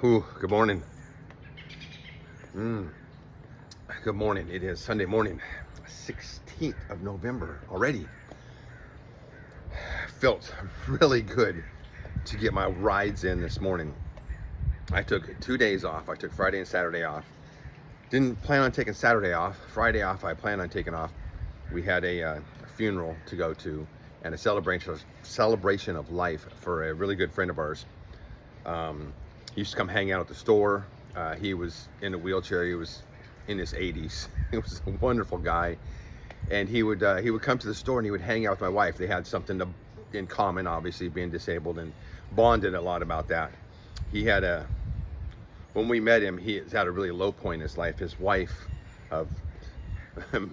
Ooh, good morning. Good morning. It is Sunday morning, 16th of November already. Felt really good to get my rides in this morning. I took 2 days off. I took Friday and Saturday off. Didn't plan on taking Saturday off. Friday off, I planned on taking off. We had a funeral to go to and a celebration of life for a really good friend of ours. He used to come hang out at the store. He was in a wheelchair. He was in his 80s. He was a wonderful guy, and he would come to the store and he would hang out with my wife. They had something in common, obviously being disabled, and bonded a lot about that. He had when we met him, he had a really low point in his life. His wife of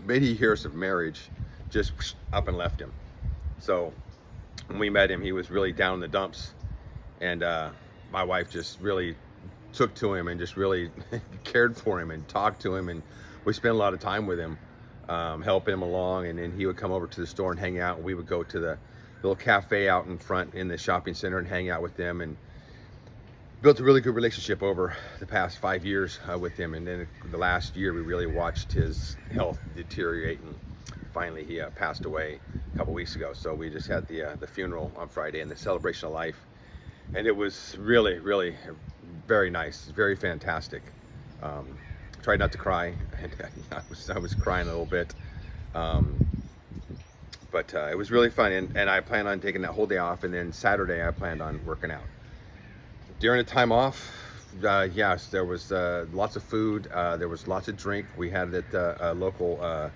many years of marriage just up and left him. So when we met him, he was really down in the dumps, and my wife just really took to him and just really cared for him and talked to him, and we spent a lot of time with him, helping him along. And then he would come over to the store and hang out, and we would go to the little cafe out in front in the shopping center and hang out with them, and built a really good relationship over the past 5 years with him. And then the last year we really watched his health deteriorate, and finally he passed away a couple weeks ago. So we just had the funeral on Friday and the celebration of life, and it was really very nice, very fantastic. Tried not to cry. I was crying a little bit, but it was really fun, and I plan on taking that whole day off, and then Saturday I planned on working out. During the time off, yes, there was lots of food, there was lots of drink. We had it at a local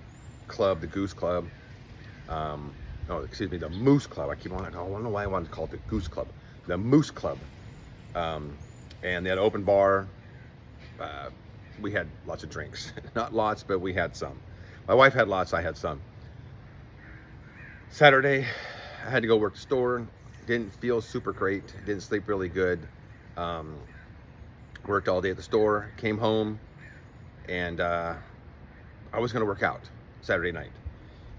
club, the Goose Club. No, excuse me, the Moose Club. I don't know why I wanted to call it the Goose Club. The Moose Club. And they had an open bar. We had lots of drinks. Not lots, but we had some. My wife had lots, I had some. Saturday, I had to go work the store. Didn't feel super great. Didn't sleep really good. Worked all day at the store. Came home, and I was going to work out Saturday night.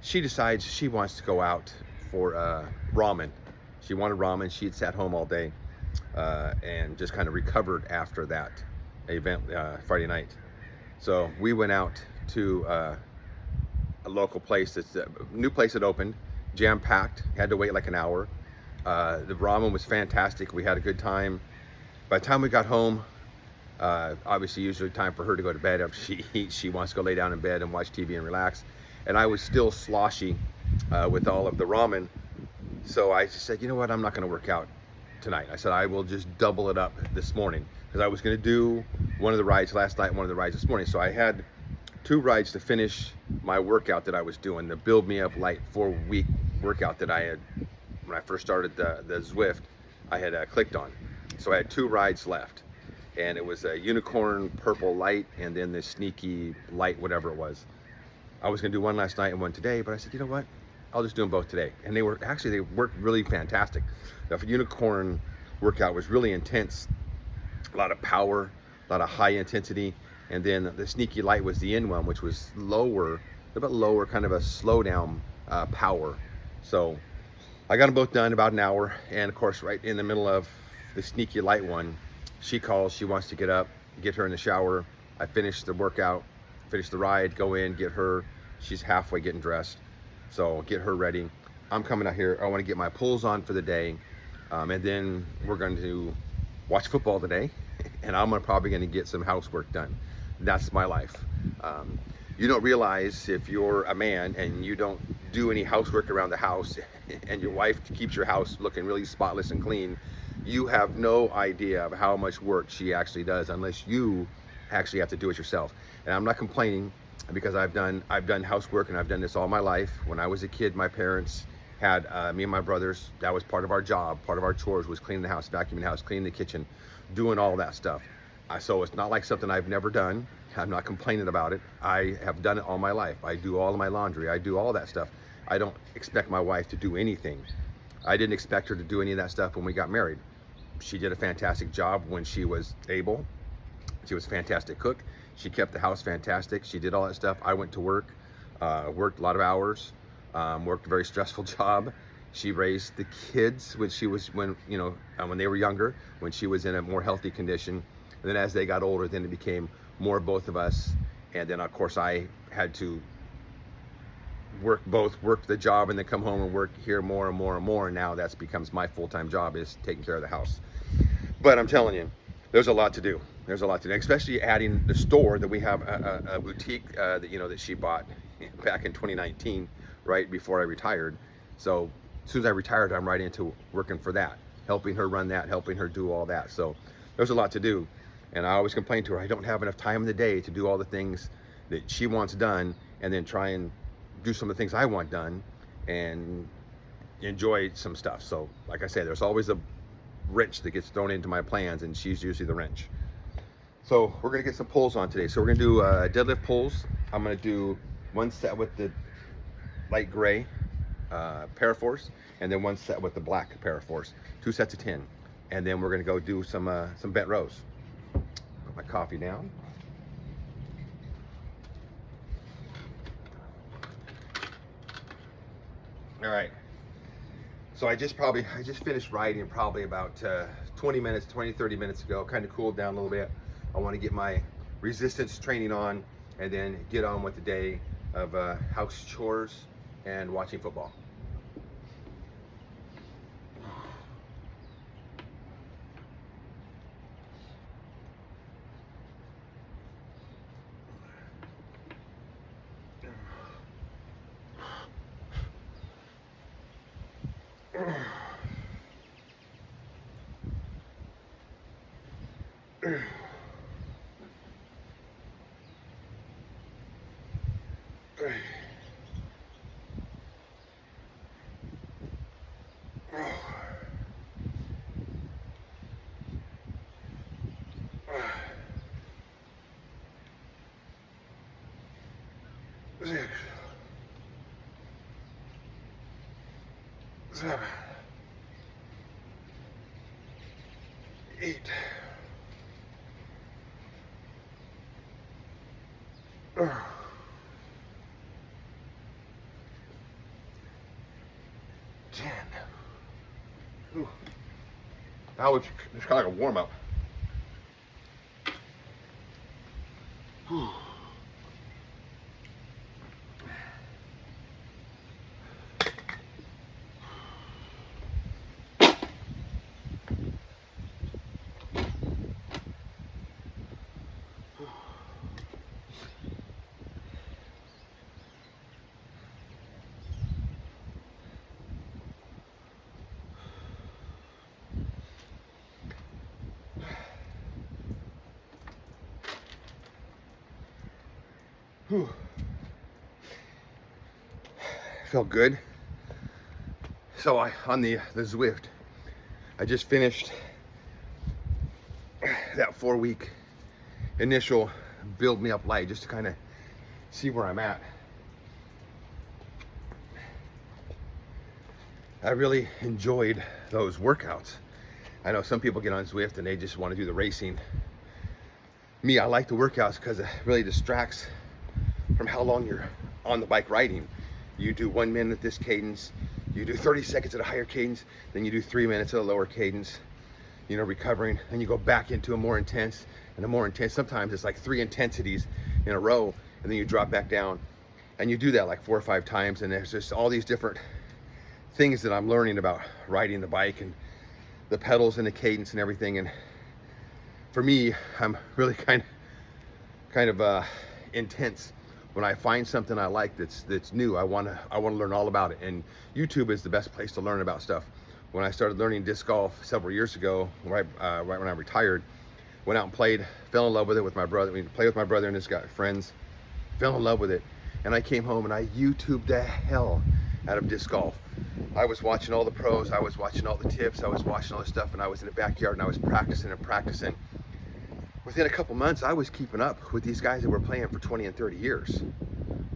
She decides she wants to go out for ramen. She wanted ramen. She had sat home all day and just kind of recovered after that event Friday night. So we went out to a local place. It's a new place that opened, jam-packed. Had to wait like an hour. The ramen was fantastic. We had a good time. By the time we got home, obviously usually time for her to go to bed. After she eats, she wants to go lay down in bed and watch TV and relax. And I was still sloshy with all of the ramen. So I just said, you know what, I'm not going to work out tonight. I said I will just double it up this morning, because I was going to do one of the rides last night and one of the rides this morning. So I had 2 rides to finish my workout that I was doing, the Build Me Up Light 4-week workout that I had when I first started the Zwift. I had clicked on. So I had 2 rides left, and it was a unicorn purple light and then the sneaky light, whatever it was. I was going to do one last night and one today, but I said, you know what, I'll just do them both today. And they worked really fantastic. The unicorn workout was really intense, a lot of power, a lot of high intensity. And then the sneaky light was the end one, which was lower, a little bit lower, kind of a slow down power. So I got them both done about an hour. And of course, right in the middle of the sneaky light one, she calls, she wants to get up, get her in the shower. I finished the workout, finished the ride, go in, get her. She's halfway getting dressed. So get her ready. I'm coming out here. I want to get my pulls on for the day. And then we're going to watch football today. And I'm probably going to get some housework done. That's my life. You don't realize, if you're a man and you don't do any housework around the house, and your wife keeps your house looking really spotless and clean, you have no idea of how much work she actually does, unless you actually have to do it yourself. And I'm not complaining, because I've done housework, and I've done this all my life. When I was a kid, my parents had me and my brothers. That was part of our job. Part of our chores was cleaning the house, vacuuming the house, cleaning the kitchen, doing all that stuff. So it's not like something I've never done. I'm not complaining about it. I have done it all my life. I do all of my laundry. I do all that stuff. I don't expect my wife to do anything. I didn't expect her to do any of that stuff when we got married. She did a fantastic job when she was able. She was a fantastic cook. She kept the house fantastic. She did all that stuff. I went to work, worked a lot of hours, worked a very stressful job. She raised the kids when they were younger, when she was in a more healthy condition. And then as they got older, then it became more both of us. And then of course I had to work the job and then come home and work here more and more and more. And now that's becomes my full-time job, is taking care of the house. But I'm telling you, there's a lot to do. There's a lot to do, especially adding the store that we have, a boutique that, you know, that she bought back in 2019, right before I retired. So as soon as I retired, I'm right into working for that, helping her run that, helping her do all that. So there's a lot to do. And I always complain to her, I don't have enough time in the day to do all the things that she wants done, and then try and do some of the things I want done and enjoy some stuff. So like I say, there's always a wrench that gets thrown into my plans, and she's usually the wrench. So we're gonna get some pulls on today. So we're gonna do deadlift pulls. I'm gonna do one set with the light gray Paraforce, and then one set with the black Paraforce. 2 sets of 10, and then we're gonna go do some bent rows. Put my coffee down. All right. So I just finished riding probably about 20 minutes, 30 minutes ago. Kind of cooled down a little bit. I want to get my resistance training on, and then get on with the day of house chores and watching football. Six, 7, 8, 10. Ooh. That was just kind of like a warm up. Whew. Felt good. So on the Zwift, I just finished that 4-week initial build me up light, just to kind of see where I'm at. I really enjoyed those workouts. I know some people get on Zwift and they just want to do the racing. Me, I like the workouts because it really distracts from how long you're on the bike riding. You do 1 minute at this cadence, you do 30 seconds at a higher cadence, then you do 3 minutes at a lower cadence, you know, recovering, and you go back into a more intense and a more intense. Sometimes it's like 3 intensities in a row, and then you drop back down, and you do that like 4 or 5 times. And there's just all these different things that I'm learning about riding the bike, and the pedals and the cadence and everything. And for me, I'm really kind of intense when I find something I like that's new. I want to learn all about it, and YouTube is the best place to learn about stuff. When I started learning disc golf several years ago, right when I retired, went out and played, fell in love with it with my brother. Played with my brother and his friends, fell in love with it, and I came home and I YouTubed the hell out of disc golf. I was watching all the pros, I was watching all the tips, I was watching all the stuff, and I was in the backyard and I was practicing and practicing. Within a couple months, I was keeping up with these guys that were playing for 20 and 30 years.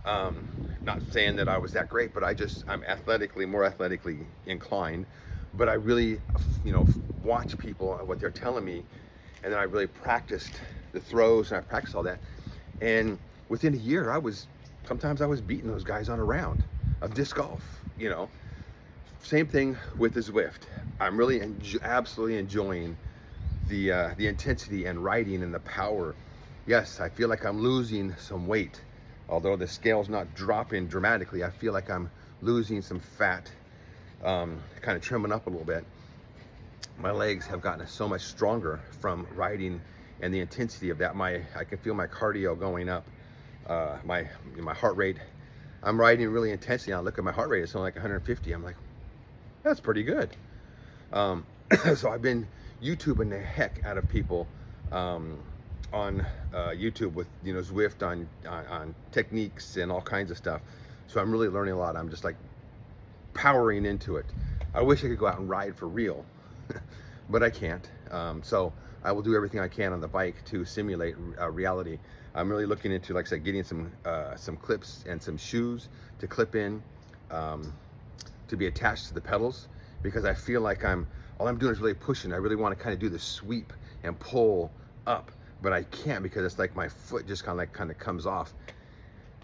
Not saying that I was that great, but I'm more athletically inclined. But I really, watch people, what they're telling me, and then I really practiced the throws, and I practiced all that. And within a year, sometimes I was beating those guys on a round of disc golf, Same thing with the Zwift. I'm really absolutely enjoying the intensity and riding and the power. Yes, I feel like I'm losing some weight. Although the scale's not dropping dramatically, I feel like I'm losing some fat, kind of trimming up a little bit. My legs have gotten so much stronger from riding and the intensity of that. I can feel my cardio going up, my heart rate. I'm riding really intensely. I look at my heart rate, it's only like 150. I'm like, that's pretty good. So I've been YouTubing the heck out of people on YouTube with, you know, Zwift on techniques and all kinds of stuff. So I'm really learning a lot. I'm just like powering into it. I wish I could go out and ride for real, but I can't. So I will do everything I can on the bike to simulate reality. I'm really looking into, like I said, getting some clips and some shoes to clip in, to be attached to the pedals, because I feel like all I'm doing is really pushing. I really want to kind of do the sweep and pull up, but I can't because it's like my foot just kind of comes off,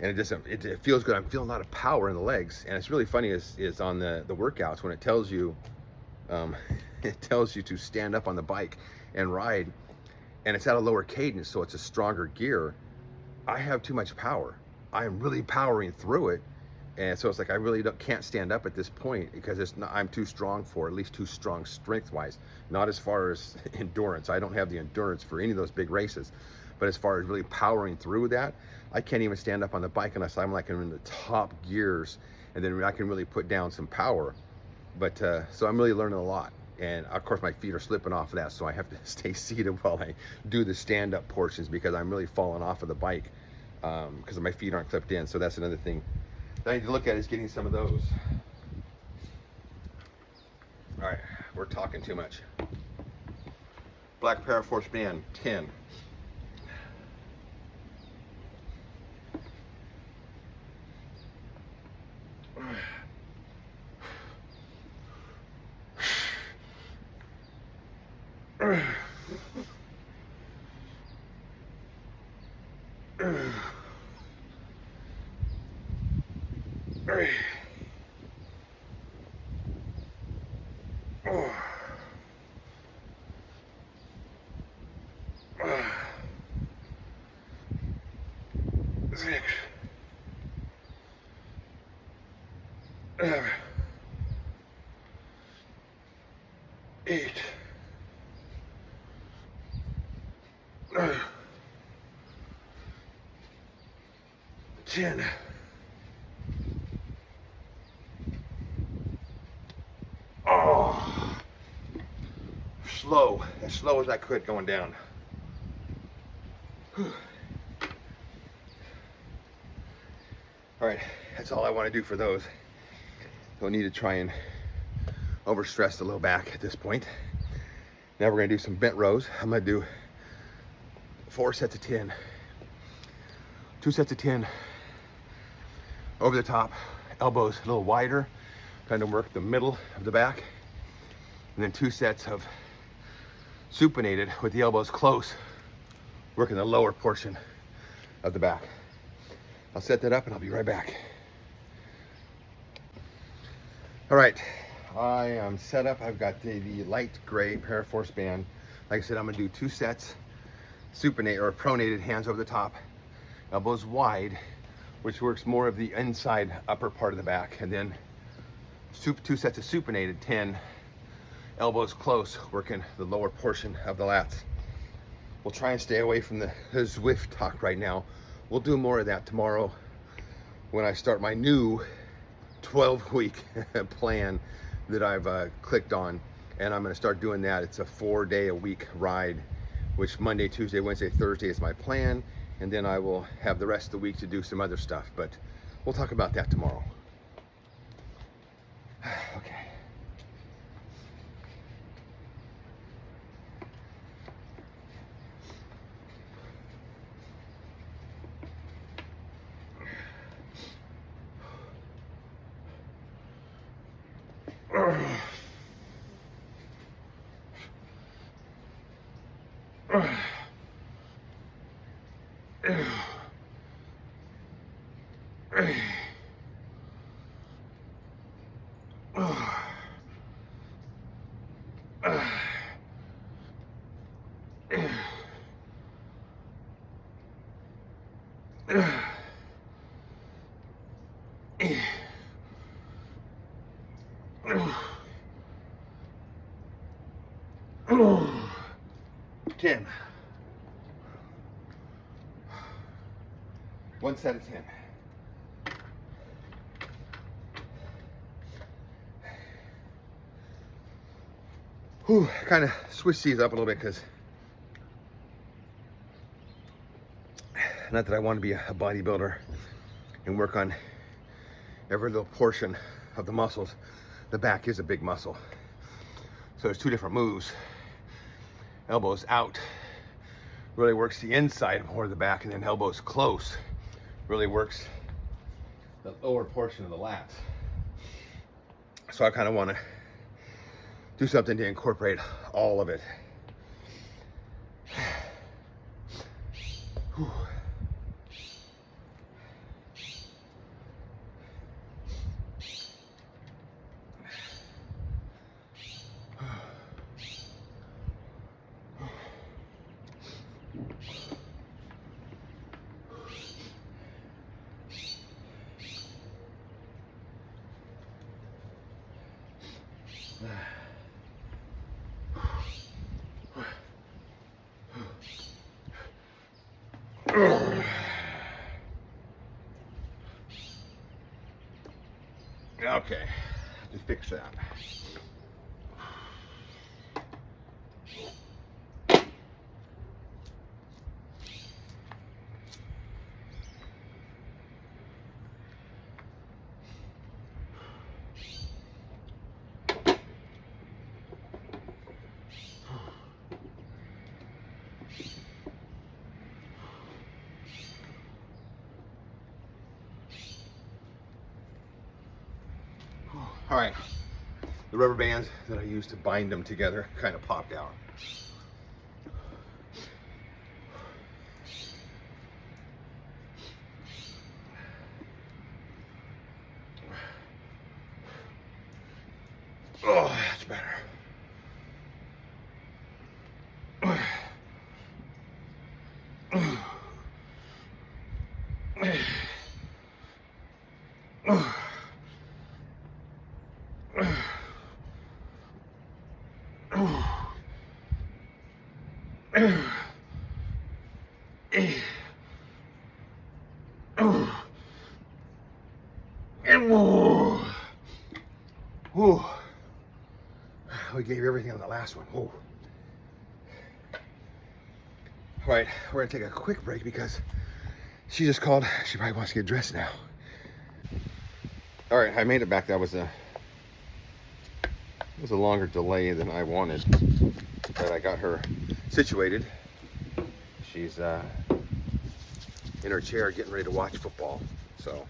and it feels good. I'm feeling a lot of power in the legs, and it's really funny is on the workouts when it tells you it tells you to stand up on the bike and ride, and it's at a lower cadence, so it's a stronger gear. I have too much power. I'm really powering through it, and so it's like I really can't stand up at this point because I'm too strong for, at least too strong strength-wise. Not as far as endurance. I don't have the endurance for any of those big races, but as far as really powering through that, I can't even stand up on the bike unless I'm like in the top gears, and then I can really put down some power. But so I'm really learning a lot. And of course my feet are slipping off of that, so I have to stay seated while I do the stand-up portions because I'm really falling off of the bike because my feet aren't clipped in. So that's another thing that I need to look at, is getting some of those. All right, we're talking too much. Black Paraforce band, 10. Six, 7, 8, 9, 10. Oh, slow, as slow as I could going down. All right, that's all I want to do for those. Don't need to try and overstress the low back at this point. Now we're gonna do some bent rows. I'm gonna do 4 sets of 10. 2 sets of 10 over the top, elbows a little wider, trying to work the middle of the back. And then 2 sets of supinated with the elbows close, working the lower portion of the back. I'll set that up and I'll be right back. All right, I am set up. I've got the light gray Paraforce band. Like I said, I'm gonna do 2 sets, supinated or pronated, hands over the top, elbows wide, which works more of the inside upper part of the back, and then 2 sets of supinated, 10, elbows close, working the lower portion of the lats. We'll try and stay away from the Zwift talk right now. We'll do more of that tomorrow when I start my new 12-week plan that I've clicked on, and I'm going to start doing that. It's a 4-day-a-week ride, which Monday, Tuesday, Wednesday, Thursday is my plan, and then I will have the rest of the week to do some other stuff, but we'll talk about that tomorrow. Okay. 10. 1 set of 10. Whew, kind of switch these up a little bit because not that I want to be a bodybuilder and work on every little portion of the muscles. The back is a big muscle. So there's two different moves. Elbows out really works the inside more of the back, and then elbows close really works the lower portion of the lats. So I kind of want to do something to incorporate all of it. Whew. Okay, to fix that. All right, the rubber bands that I used to bind them together kind of popped out. Oh, that's better. Whew. We gave everything on the last one. Whew. All right, we're gonna take a quick break because she just called. She probably wants to get dressed now. All right, I made it back. That was a longer delay than I wanted, but I got her situated. She's in her chair getting ready to watch football. So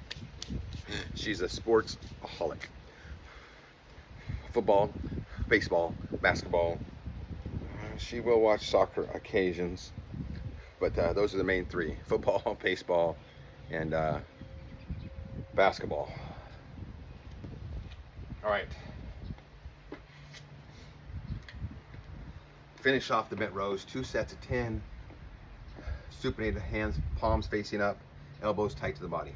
she's a sportsaholic. Football, baseball, basketball. She will watch soccer occasions, but those are the main three: football, baseball, and basketball. All right. Finish off the bent rows, 2 sets of 10. Supinated hands, palms facing up, elbows tight to the body.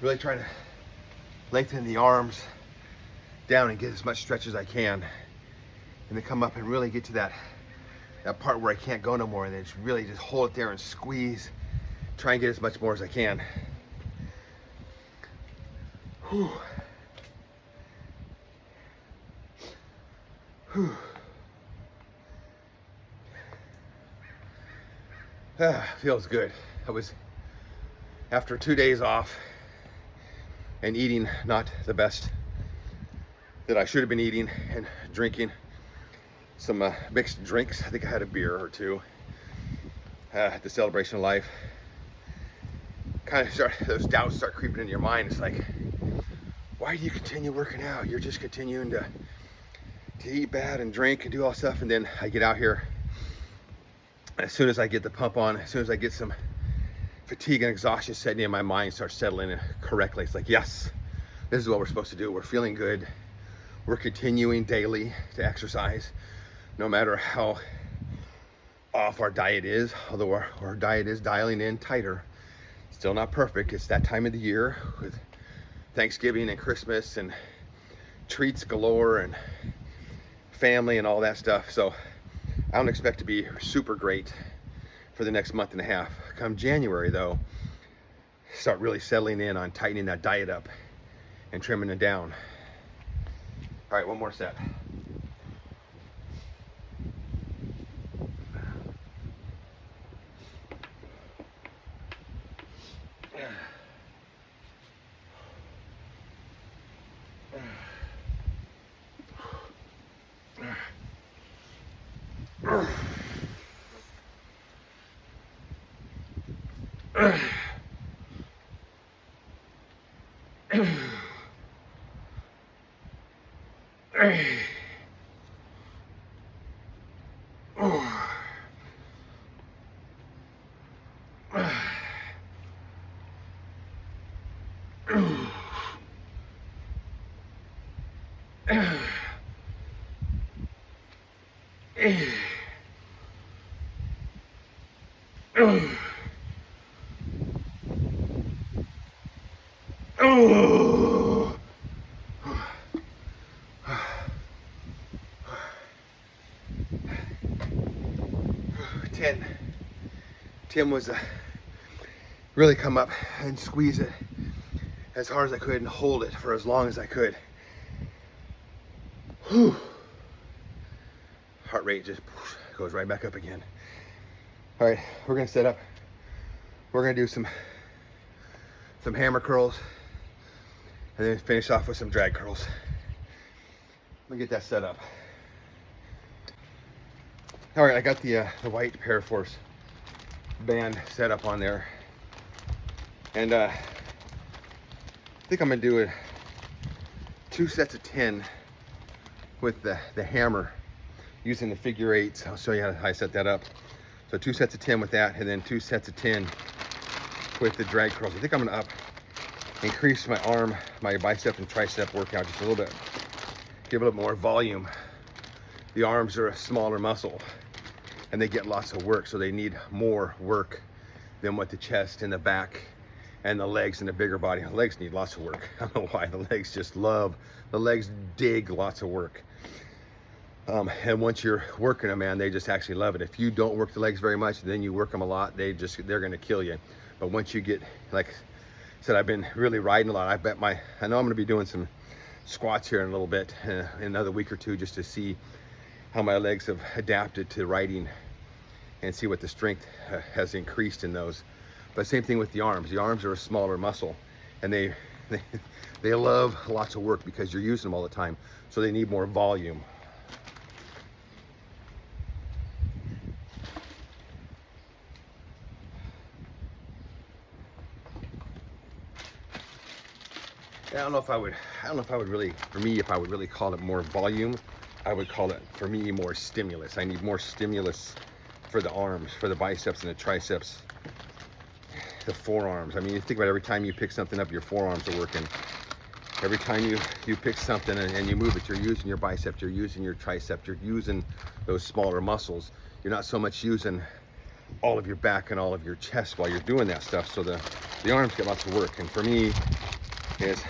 Really trying to lengthen the arms down and get as much stretch as I can, and then come up and really get to that part where I can't go no more, and then just really just hold it there and squeeze, try and get as much more as I can. Whew. Whew. Feels good. I was, after 2 days off and eating not the best that I should have been eating, and drinking some mixed drinks. I think I had a beer or two at the Celebration of Life. Kind of those doubts start creeping into your mind. It's like, why do you continue working out? You're just continuing to eat bad and drink and do all stuff. And then I get out here, as soon as I get the pump on, as soon as I get some fatigue and exhaustion setting in, my mind starts settling in correctly. It's like, yes, this is what we're supposed to do. We're feeling good. We're continuing daily to exercise, no matter how off our diet is, although our diet is dialing in tighter. Still not perfect. It's that time of the year with Thanksgiving and Christmas and treats galore and family and all that stuff. So I don't expect to be super great for the next month and a half. Come January though, start really settling in on tightening that diet up and trimming it down. All right, one more set. Tim was really come up and squeeze it as hard as I could and hold it for as long as I could. Whew. Heart rate just goes right back up again. All right, we're gonna set up. We're gonna do some hammer curls and then finish off with some drag curls. Let me get that set up. All right, I got the white Paraforce band set up on there, and I think I'm gonna do 2 sets of 10 with the hammer using the figure eights. I'll show you how I set that up. So 2 sets of 10 with that, and then 2 sets of 10 with the drag curls. I think I'm gonna increase my arm, my bicep and tricep workout just a little bit, give it a little more volume. The arms are a smaller muscle and they get lots of work, so they need more work than what the chest and the back and the legs and the bigger body. The legs need lots of work. I don't know why. The legs just love, the legs dig lots of work. And once you're working them, man, they just actually love it. If you don't work the legs very much, then you work them a lot, they're gonna kill you. But once you get, like I said, I've been really riding a lot. I know I'm gonna be doing some squats here in a little bit, in another week or two, just to see how my legs have adapted to riding and see what the strength has increased in those. But same thing with the arms. The arms are a smaller muscle, and they love lots of work because you're using them all the time, so they need more volume. I don't know if I would really, for me, if I would really call it more volume, I would call it, for me, more stimulus. I need more stimulus for the arms, for the biceps and the triceps, the forearms. I mean, you think about every time you pick something up, your forearms are working. Every time you pick something and you move it, you're using your biceps, you're using your triceps, you're using those smaller muscles. You're not so much using all of your back and all of your chest while you're doing that stuff. So the arms get lots of work. And for me, is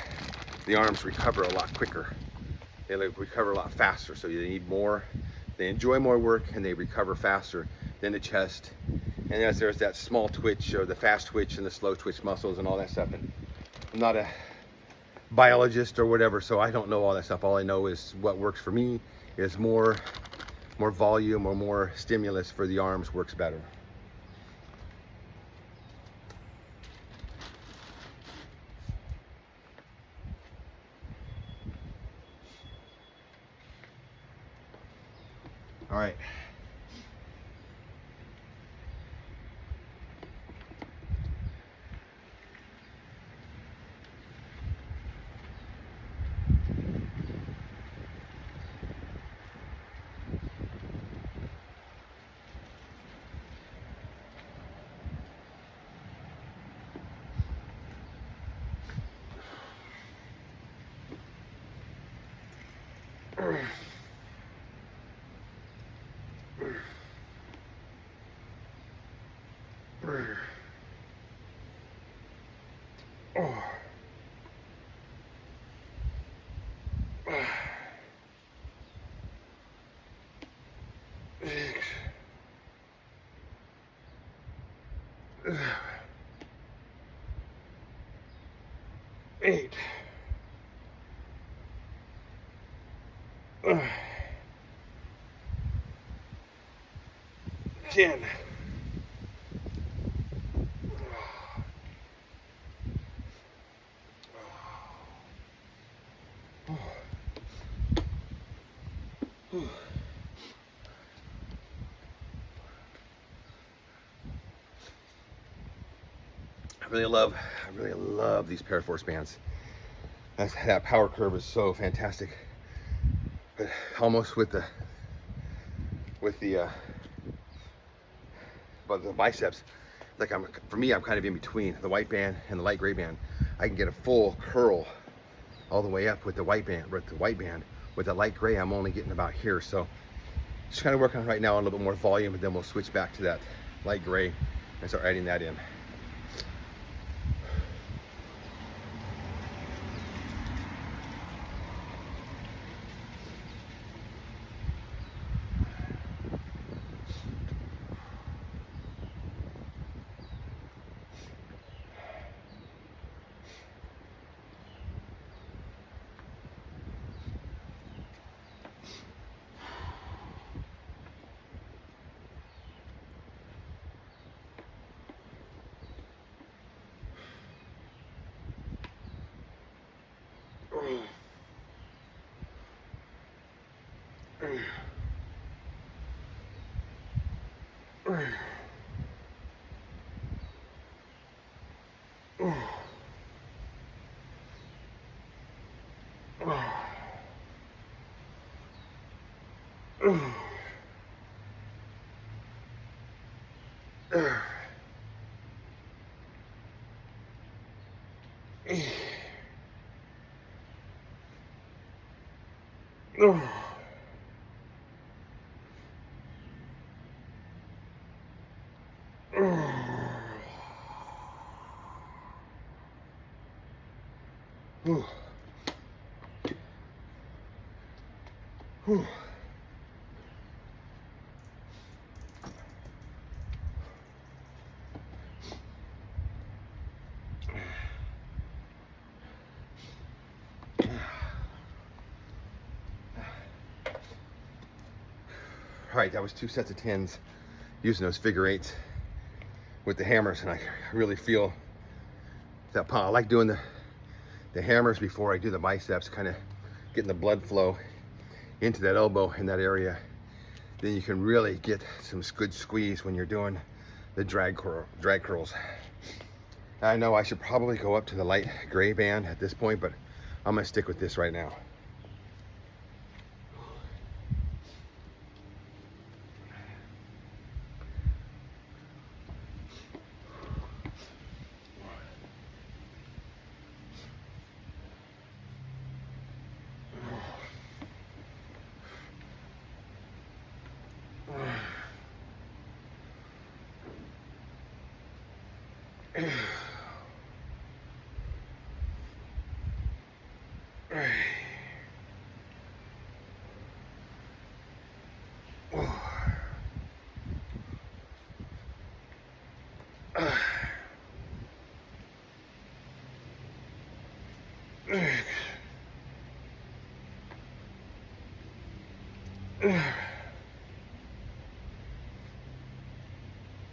the arms recover a lot quicker. They recover a lot faster, so they need more, they enjoy more work, and they recover faster than the chest. And as there's that small twitch, or the fast twitch and the slow twitch muscles and all that stuff. And I'm not a biologist or whatever, so I don't know all that stuff. All I know is what works for me is more volume or more stimulus for the arms works better. All right. Oh. 6, 8, 10. I really love these Paraforce bands. That power curve is so fantastic. But almost with the biceps, like for me, I'm kind of in between the white band and the light gray band. I can get a full curl all the way up with the white band. With the white band, with the light gray, I'm only getting about here. So just kind of working on right now on a little bit more volume, and then we'll switch back to that light gray and start adding that in. All right, that was 2 sets of 10s using those figure 8s with the hammers, and I really feel that pump. I like doing the hammers before I do the biceps, kind of getting the blood flow into that elbow in that area. Then you can really get some good squeeze when you're doing the drag curls. I know I should probably go up to the light gray band at this point, but I'm gonna stick with this right now.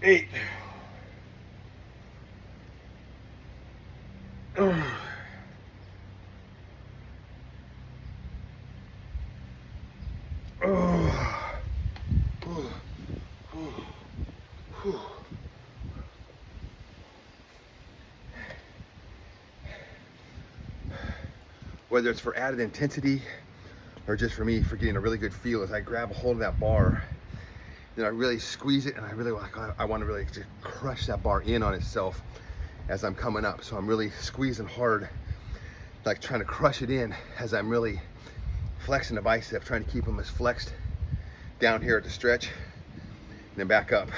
Eight. whether it's for added intensity or just for me for getting a really good feel, as I grab a hold of that bar, then I really squeeze it, and I want to really just crush that bar in on itself as I'm coming up. So I'm really squeezing hard, like trying to crush it in as I'm really flexing the bicep, trying to keep them as flexed down here at the stretch, and then back up.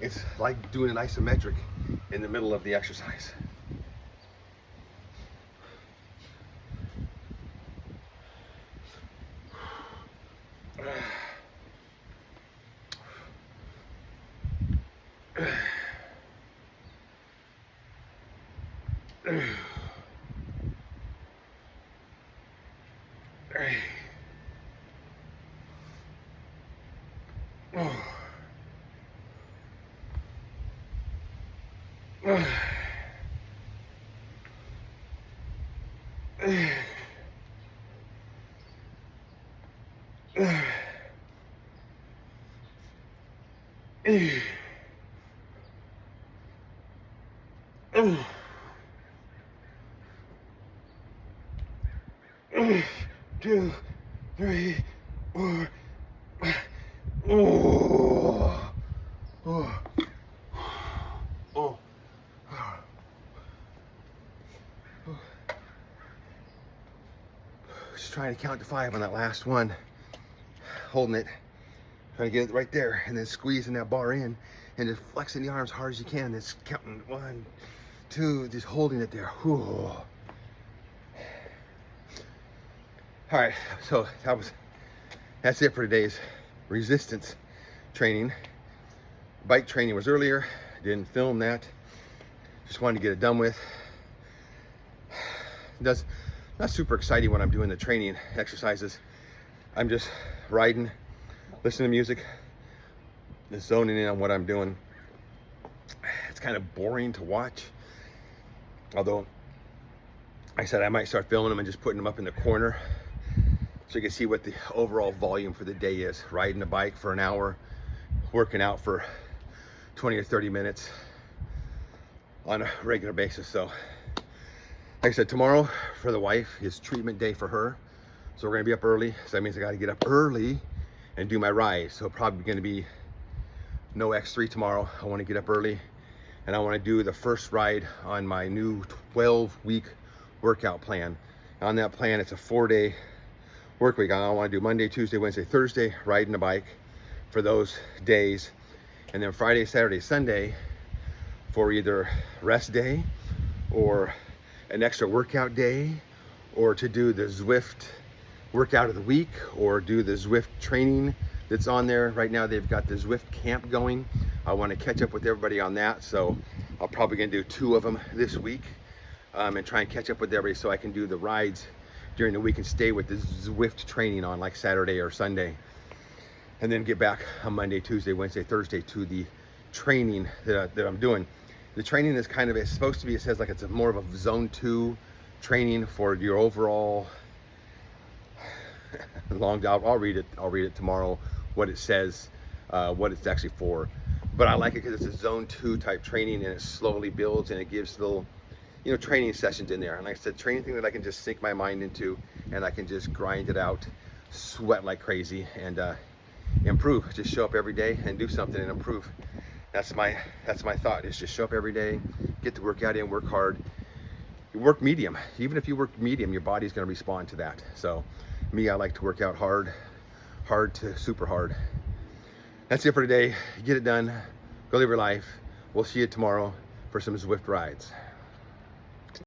It's like doing an isometric in the middle of the exercise. Two, three, four. Oh. Oh. Oh. Just trying to count to 5 on that last one. Holding it, trying to get it right there, and then squeezing that bar in, and just flexing the arms hard as you can. Just counting 1, 2, just holding it there. Whew. All right, so that's it for today's resistance training. Bike training was earlier, didn't film that. Just wanted to get it done with. That's not super exciting when I'm doing the training exercises. I'm just riding, listening to music, just zoning in on what I'm doing. It's kind of boring to watch. Although, I said I might start filming them and just putting them up in the corner so you can see what the overall volume for the day is. Riding a bike for an hour, working out for 20 or 30 minutes on a regular basis. So, like I said, tomorrow for the wife is treatment day for her. So we're gonna be up early. So that means I gotta get up early and do my ride. So probably gonna be no X3 tomorrow. I wanna get up early, and I wanna do the first ride on my new 12-week workout plan. On that plan, it's a 4-day work week. I wanna do Monday, Tuesday, Wednesday, Thursday, riding a bike for those days. And then Friday, Saturday, Sunday for either rest day or an extra workout day, or to do the Zwift workout of the week, or do the Zwift training that's on there. Right now they've got the Zwift camp going. I want to catch up with everybody on that, so I'll probably gonna do 2 of them this week, and try and catch up with everybody so I can do the rides during the week and stay with the Zwift training on like Saturday or Sunday, and then get back on Monday, Tuesday, Wednesday, Thursday to the training that I'm doing. The training is kind of, it's supposed to be, it says like it's more of a zone 2 training for your overall long. I'll read it tomorrow, what it says, what it's actually for. But I like it because it's a zone 2 type training, and it slowly builds, and it gives little, training sessions in there. And like I said, training thing that I can just sink my mind into, and I can just grind it out, sweat like crazy, and improve. Just show up every day and do something and improve. That's my thought, is just show up every day, get the workout in, work hard. You work medium. Even if you work medium, your body's gonna respond to that. So me, I like to work out hard to super hard. That's it for today. Get it done, go live your life. We'll see you tomorrow for some Zwift rides.